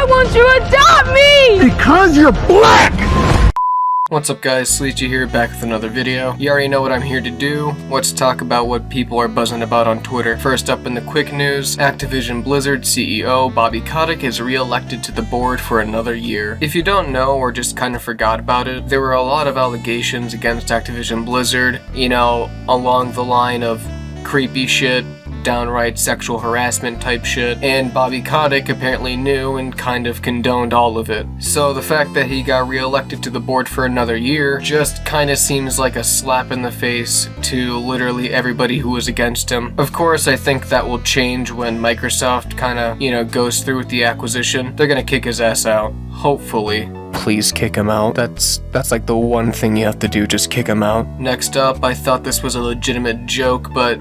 Why won't you adopt me? Because you're black! What's up guys, Alicia here, back with another video. You already know what I'm here to do. Let's talk about what people are buzzing about on Twitter. First up in the quick news, Activision Blizzard CEO Bobby Kotick is re-elected to the board for another year. If you don't know or just kind of forgot about it, there were a lot of allegations against Activision Blizzard, you know, along the line of creepy shit, downright sexual harassment type shit, and Bobby Kotick apparently knew and kind of condoned all of it. So the fact that he got re-elected to the board for another year just kind of seems like a slap in the face to literally everybody who was against him. Of course, I think that will change when Microsoft kind of, you know, goes through with the acquisition. They're gonna kick his ass out. Hopefully. Please kick him out. That's like the one thing you have to do, just kick him out. Next up, I thought this was a legitimate joke, but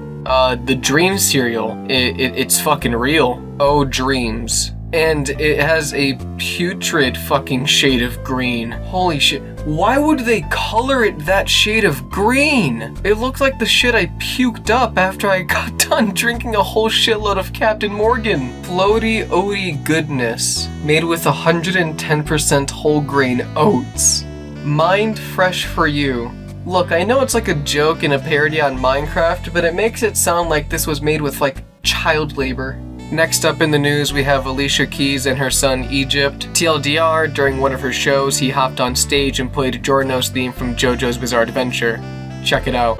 the Dream cereal, it's fucking real. Oh, Dreams. And it has a putrid fucking shade of green. Holy shit. Why would they color it that shade of green? It looked like the shit I puked up after I got done drinking a whole shitload of Captain Morgan. Floaty oaty goodness, made with 110% whole grain oats. Mind fresh for you. Look, I know it's like a joke and a parody on Minecraft, but it makes it sound like this was made with like child labor. Next up in the news, we have Alicia Keys and her son Egypt. TLDR, during one of her shows, he hopped on stage and played Giorno's theme from JoJo's Bizarre Adventure. Check it out.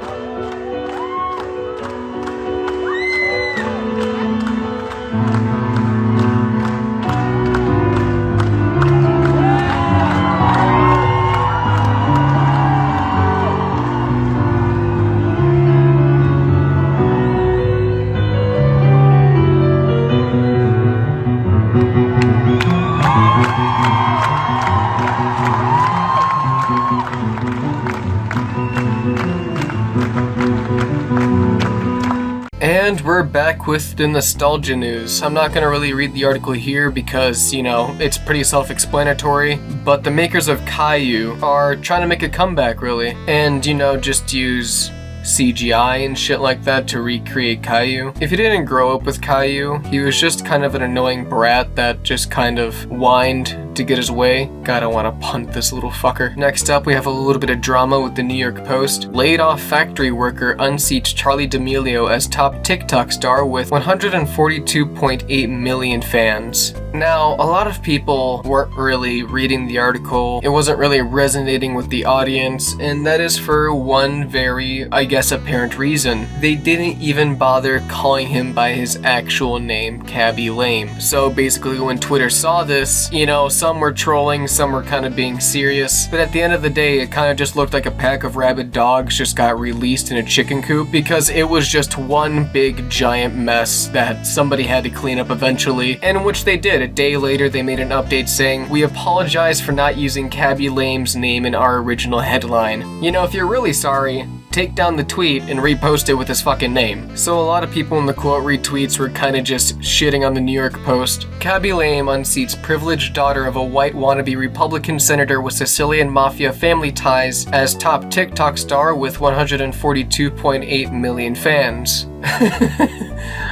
And we're back with the nostalgia news. I'm not gonna really read the article here because, you know, it's pretty self-explanatory, but the makers of Caillou are trying to make a comeback, really. And, you know, just use CGI and shit like that to recreate Caillou. If you didn't grow up with Caillou, he was just kind of an annoying brat that just kind of whined to get his way. God, I want to punt this little fucker. Next up, we have a little bit of drama with the New York Post. Laid off factory worker unseats Charli D'Amelio as top TikTok star with 142.8 million fans. Now, a lot of people weren't really reading the article. It wasn't really resonating with the audience, and that is for one very, I guess, apparent reason. They didn't even bother calling him by his actual name, Cabby Lame. So basically, when Twitter saw this, you know, some were trolling, some were kind of being serious, but at the end of the day, it kind of just looked like a pack of rabid dogs just got released in a chicken coop, because it was just one big giant mess that somebody had to clean up eventually, and which they did. A day later, they made an update saying, "We apologize for not using Cabby Lame's name in our original headline." You know, if you're really sorry, take down the tweet and repost it with his fucking name. So a lot of people in the quote retweets were kind of just shitting on the New York Post. Cabby Lame unseats privileged daughter of a white wannabe Republican senator with Sicilian mafia family ties as top TikTok star with 142.8 million fans.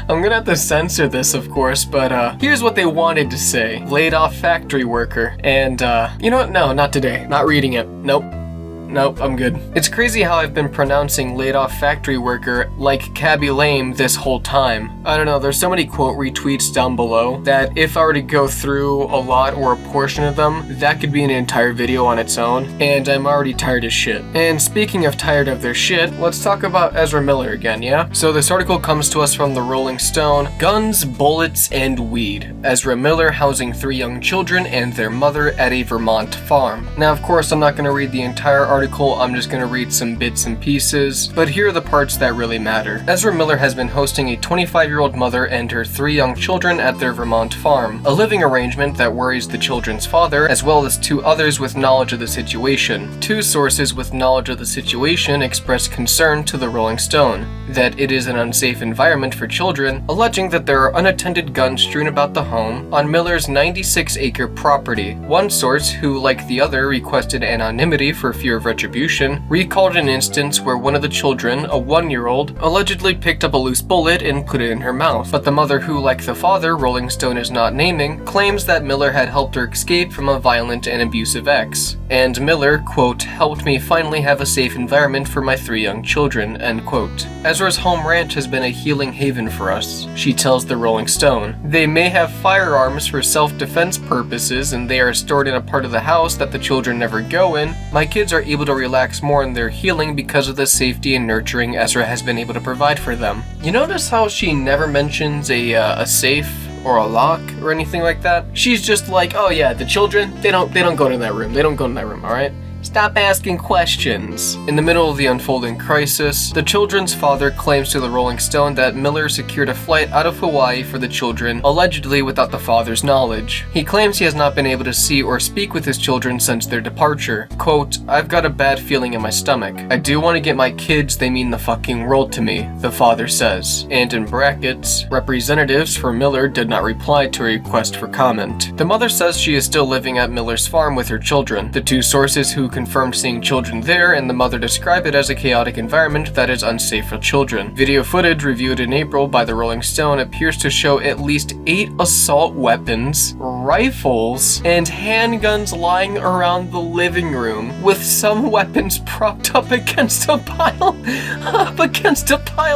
I'm gonna have to censor this, of course, but here's what they wanted to say. Laid off factory worker. And you know what? No, not today. Not reading it. Nope, I'm good. It's crazy how I've been pronouncing laid off factory worker like Cabby Lame this whole time. I don't know, there's so many quote retweets down below that if I were to go through a lot or a portion of them, that could be an entire video on its own, and I'm already tired as shit. And speaking of tired of their shit, let's talk about Ezra Miller again, yeah? So this article comes to us from the Rolling Stone. Guns, bullets, and weed. Ezra Miller housing 3 young children and their mother at a Vermont farm. Now, of course, I'm not going to read the entire article, I'm just going to read some bits and pieces, but here are the parts that really matter. Ezra Miller has been hosting a 25-year-old mother and her 3 young children at their Vermont farm, a living arrangement that worries the children's father, as well as 2 others with knowledge of the situation. 2 sources with knowledge of the situation expressed concern to the Rolling Stone that it is an unsafe environment for children, alleging that there are unattended guns strewn about the home on Miller's 96-acre property. One source, who like the other requested anonymity for fear of retribution, recalled an instance where one of the children, a 1-year-old, allegedly picked up a loose bullet and put it in her mouth. But the mother, who, like the father, Rolling Stone is not naming, claims that Miller had helped her escape from a violent and abusive ex. And Miller, quote, helped me finally have a safe environment for my 3 young children, end quote. Ezra's home ranch has been a healing haven for us, she tells the Rolling Stone. They may have firearms for self-defense purposes and they are stored in a part of the house that the children never go in. My kids are able to relax more in their healing because of the safety and nurturing Ezra has been able to provide for them. You notice how she never mentions a safe or a lock or anything like that? She's just like, oh yeah, the children, they don't go to that room. They don't go in that room, alright? Stop asking questions. In the middle of the unfolding crisis, the children's father claims to the Rolling Stone that Miller secured a flight out of Hawaii for the children, allegedly without the father's knowledge. He claims he has not been able to see or speak with his children since their departure. Quote, I've got a bad feeling in my stomach. I do want to get my kids, they mean the fucking world to me, the father says. And in brackets, representatives for Miller did not reply to a request for comment. The mother says she is still living at Miller's farm with her children. The 2 sources who confirmed seeing children there and the mother described it as a chaotic environment that is unsafe for children. Video footage reviewed in April by the Rolling Stone appears to show at least 8 assault weapons, rifles, and handguns lying around the living room, with some weapons propped up against a pile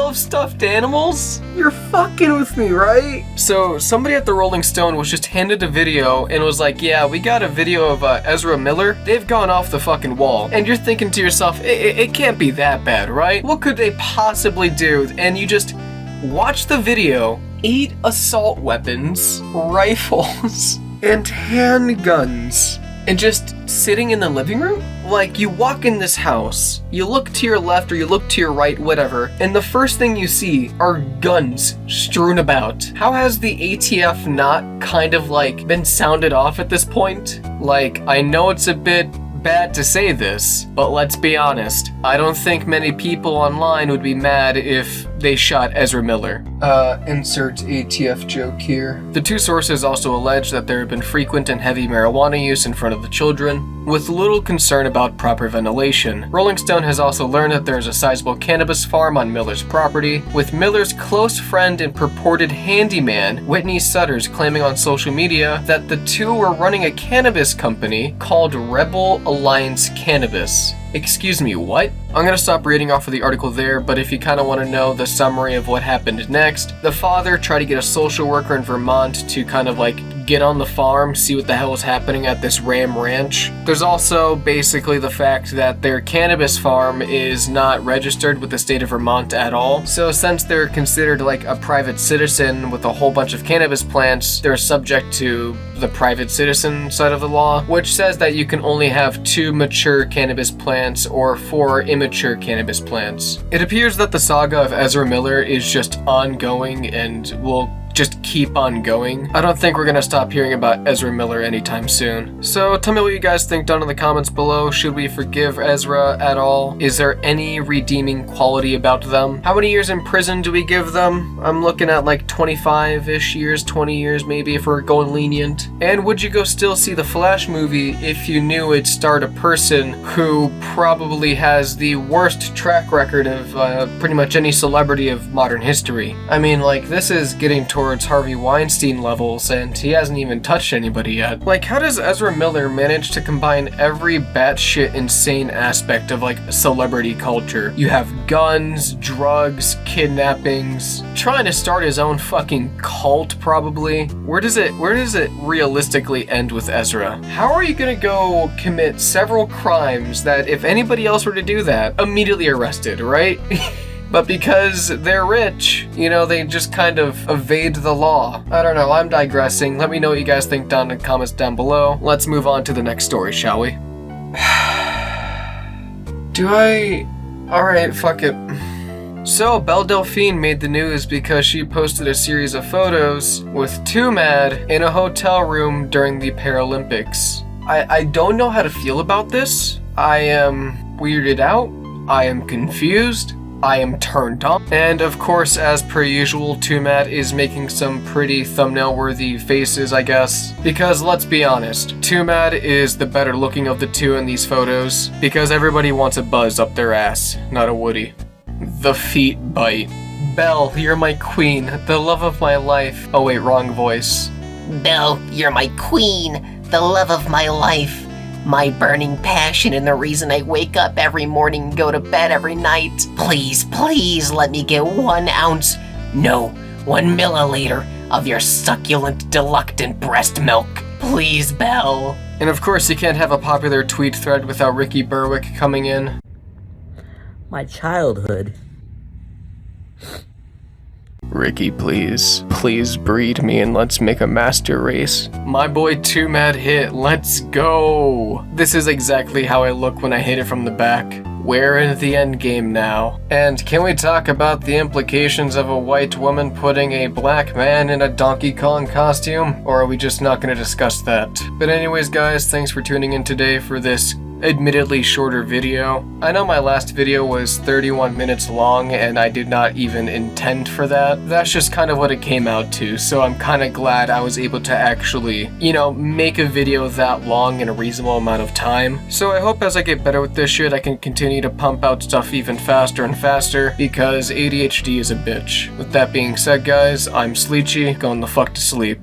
of stuffed animals? You're fucking with me, right? So somebody at the Rolling Stone was just handed a video and was like, yeah, we got a video of Ezra Miller. They've gone off the fucking wall. And you're thinking to yourself, it can't be that bad, right? What could they possibly do? And you just watch the video. 8 assault weapons, rifles, and handguns. And just sitting in the living room? Like, you walk in this house, you look to your left or you look to your right, whatever, and the first thing you see are guns strewn about. How has the ATF not kind of like been sounded off at this point? Like, I know it's a bit bad to say this, but let's be honest. I don't think many people online would be mad if they shot Ezra Miller. Insert ATF joke here. The 2 sources also allege that there have been frequent and heavy marijuana use in front of the children, with little concern about proper ventilation. Rolling Stone has also learned that there is a sizable cannabis farm on Miller's property, with Miller's close friend and purported handyman, Whitney Sutters, claiming on social media that the 2 were running a cannabis company called Rebel Alliance Cannabis. Excuse me, what? I'm gonna stop reading off of the article there, but if you kind of want to know the summary of what happened next, the father tried to get a social worker in Vermont to kind of like get on the farm, see what the hell is happening at this Ram Ranch. There's also basically the fact that their cannabis farm is not registered with the state of Vermont at all. So since they're considered like a private citizen with a whole bunch of cannabis plants, they're subject to the private citizen side of the law, which says that you can only have 2 mature cannabis plants or 4 immature cannabis plants. It appears that the saga of Ezra Miller is just ongoing and will just keep on going. I don't think we're gonna stop hearing about Ezra Miller anytime soon. So tell me what you guys think down in the comments below. Should we forgive Ezra at all? Is there any redeeming quality about them? How many years in prison do we give them? I'm looking at like 25-ish years, 20 years maybe if we're going lenient. And would you go still see the Flash movie if you knew it starred a person who probably has the worst track record of pretty much any celebrity of modern history? I mean, like, this is getting towards Harvey Weinstein levels, and he hasn't even touched anybody yet. Like, how does Ezra Miller manage to combine every batshit insane aspect of, like, celebrity culture? You have guns, drugs, kidnappings, trying to start his own fucking cult, probably. Where does it realistically end with Ezra? How are you gonna go commit several crimes that, if anybody else were to do that, immediately arrested, right? But because they're rich, you know, they just kind of evade the law. I don't know, I'm digressing. Let me know what you guys think down in the comments down below. Let's move on to the next story, shall we? Alright, fuck it. So, Belle Delphine made the news because she posted a series of photos with Twomad in a hotel room during the Paralympics. I don't know how to feel about this. I am weirded out. I am confused. I am turned on. And of course, as per usual, Twomad is making some pretty thumbnail-worthy faces, I guess. Because let's be honest, Twomad is the better looking of the two in these photos, because everybody wants a buzz up their ass, not a Woody. The feet bite. Belle, you're my queen, the love of my life. Oh wait, wrong voice. Belle, you're my queen, the love of my life. My burning passion and the reason I wake up every morning and go to bed every night. Please, please let me get 1 ounce, no, 1 milliliter of your succulent, delectant breast milk. Please, Belle. And of course you can't have a popular tweet thread without Ricky Berwick coming in. My childhood. Ricky, please. Please breed me and let's make a master race. My boy Twomad hit, let's go! This is exactly how I look when I hit it from the back. We're in the end game now. And can we talk about the implications of a white woman putting a black man in a Donkey Kong costume? Or are we just not going to discuss that? But anyways guys, thanks for tuning in today for this admittedly shorter video. I know my last video was 31 minutes long and I did not even intend for that. That's just kind of what it came out to, so I'm kind of glad I was able to actually, make a video that long in a reasonable amount of time. So I hope as I get better with this shit I can continue to pump out stuff even faster and faster, because ADHD is a bitch. With that being said guys, I'm Sleechy, going the fuck to sleep.